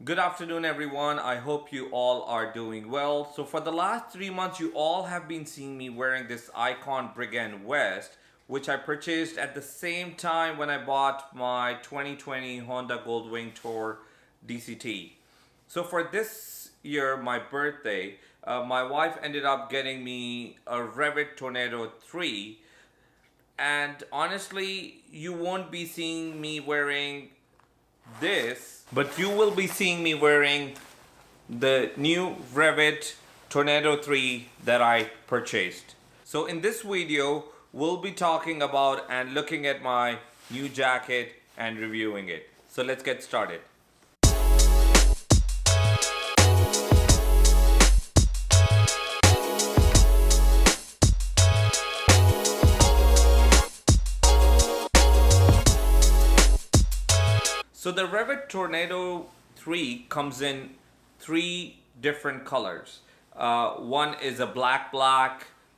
Good afternoon, everyone. I hope you all are doing well. So, for the last 3 months, you all have been seeing me wearing this Icon Brigand vest, which I purchased at the same time when I bought my 2020 Honda Goldwing Tour DCT. So, for this year, my birthday, my wife ended up getting me a REV'IT Tornado 3. And honestly, you won't be seeing me wearing this, but you will be seeing me wearing the new REV'IT Tornado 3 that I purchased. So in this video, we'll be talking about and looking at my new jacket and reviewing it. So let's get started. So the REV'IT Tornado 3 comes in three different colors. One is a black,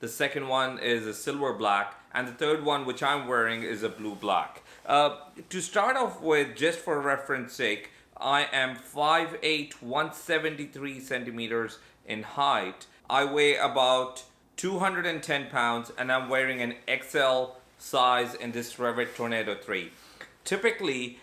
the second one is a silver black, and the third one, which I'm wearing, is a blue black. To start off with, just for reference sake, I am 5'8", 173 centimeters in height. I weigh about 210 pounds, and I'm wearing an XL size in this REV'IT Tornado 3. Typically,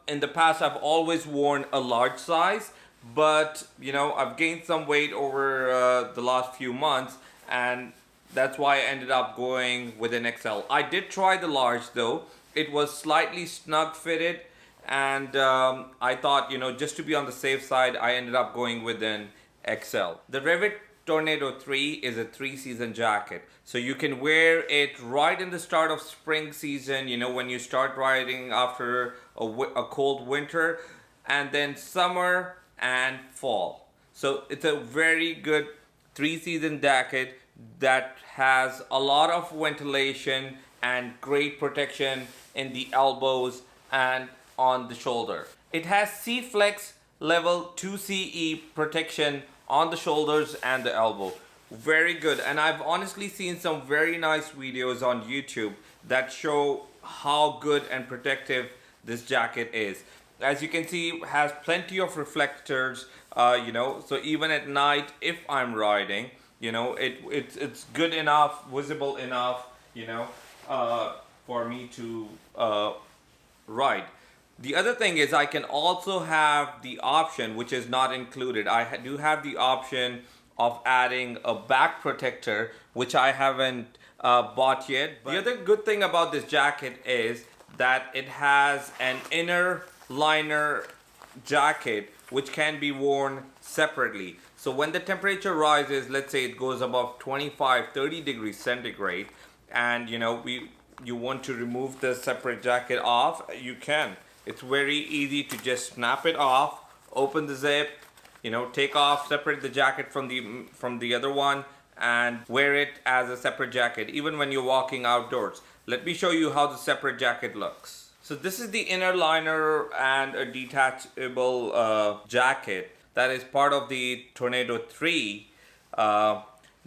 in the past, I've always worn a large size, but I've gained some weight over the last few months, and that's why I ended up going with an XL. I did try the large though. It was slightly snug fitted, and I thought, just to be on the safe side, I ended up going with an XL. The REV'IT Tornado 3 is a 3-season jacket. So you can wear it right in the start of spring season, when you start riding after a cold winter, and then summer and fall. So it's a very good 3-season jacket that has a lot of ventilation and great protection in the elbows and on the shoulder. It has C-Flex level 2 CE protection on the shoulders and the elbow. Very good. And I've honestly seen some very nice videos on YouTube that show how good and protective this jacket is. As you can see, it has plenty of reflectors, so even at night, if I'm riding, it's good enough, visible enough, for me to ride. The other thing is I can also have the option, which is not included. I do have the option of adding a back protector, which I haven't bought yet. The other good thing about this jacket is that it has an inner liner jacket which can be worn separately. So when the temperature rises, let's say it goes above 25-30 degrees centigrade, and you want to remove the separate jacket off, you can. It's very easy to just snap it off, open the zip, take off, separate the jacket from the other one, and wear it as a separate jacket, even when you're walking outdoors. Let me show you how the separate jacket looks. So this is the inner liner and a detachable jacket that is part of the Tornado 3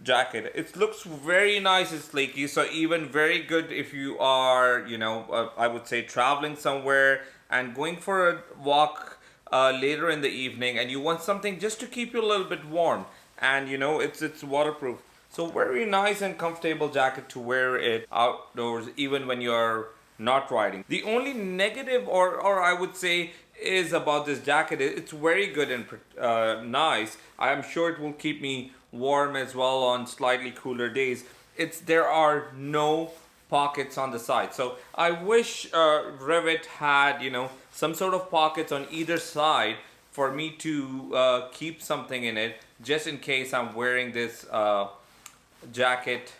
jacket. It looks very nice and sleeky, so even very good if you are, I would say traveling somewhere and going for a walk later in the evening, and you want something just to keep you a little bit warm, and it's waterproof. So very nice and comfortable jacket to wear it outdoors, even when you're not riding. The only negative, or I would say, is about this jacket. It's very good and nice. I'm sure it will keep me warm as well on slightly cooler days. There are no pockets on the side. So I wish REV'IT had some sort of pockets on either side for me to keep something in it, just in case I'm wearing this jacket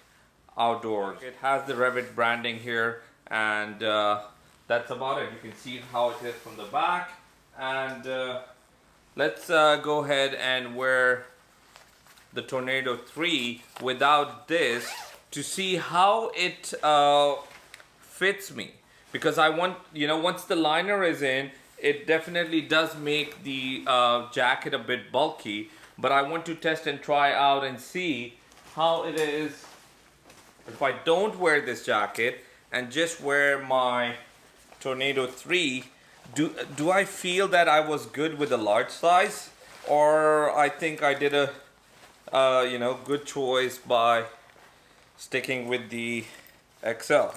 outdoors. It has the REV'IT branding here, and that's about it. You can see how it is from the back, and let's go ahead and wear the Tornado 3 without this to see how it fits me, because I want, once the liner is in, it definitely does make the jacket a bit bulky, but I want to test and try out and see how it is if I don't wear this jacket and just wear my Tornado 3 do I feel that I was good with the large size, or I think I did a good choice by sticking with the XL.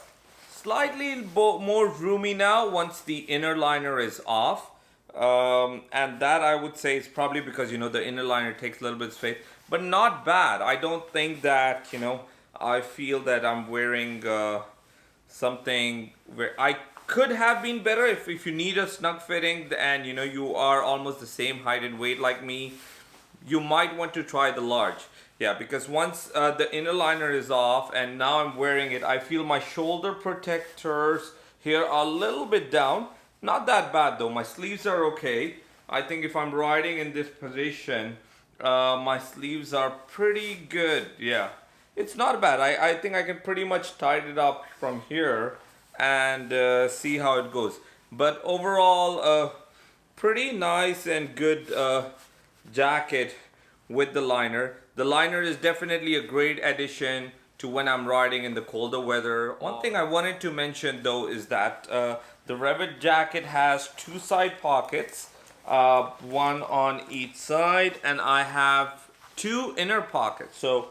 Slightly more roomy now once the inner liner is off, and that I would say is probably because the inner liner takes a little bit of space, but not bad. I don't think that I feel that I'm wearing something where I could have been better. If you need a snug fitting and you are almost the same height and weight like me, you might want to try the large. Yeah, because once the inner liner is off and now I'm wearing it, I feel my shoulder protectors here are a little bit down. Not that bad though. My sleeves are okay. I think if I'm riding in this position, my sleeves are pretty good. Yeah, it's not bad. I think I can pretty much tighten it up from here and see how it goes. But overall, pretty nice and good jacket with the liner. The liner is definitely a great addition to when I'm riding in the colder weather. One thing I wanted to mention though is that the REV'IT jacket has two side pockets, one on each side, and I have two inner pockets. So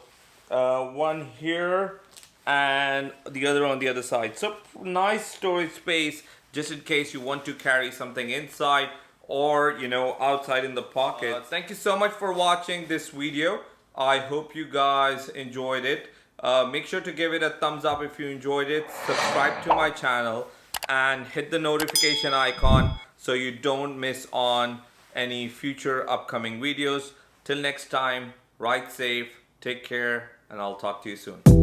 one here and the other on the other side. So nice storage space just in case you want to carry something inside or outside in the pocket. Thank you so much for watching this video. I hope you guys enjoyed it. Make sure to give it a thumbs up if you enjoyed it. Subscribe to my channel and hit the notification icon so you don't miss on any future upcoming videos. Till next time, ride safe, take care, and I'll talk to you soon.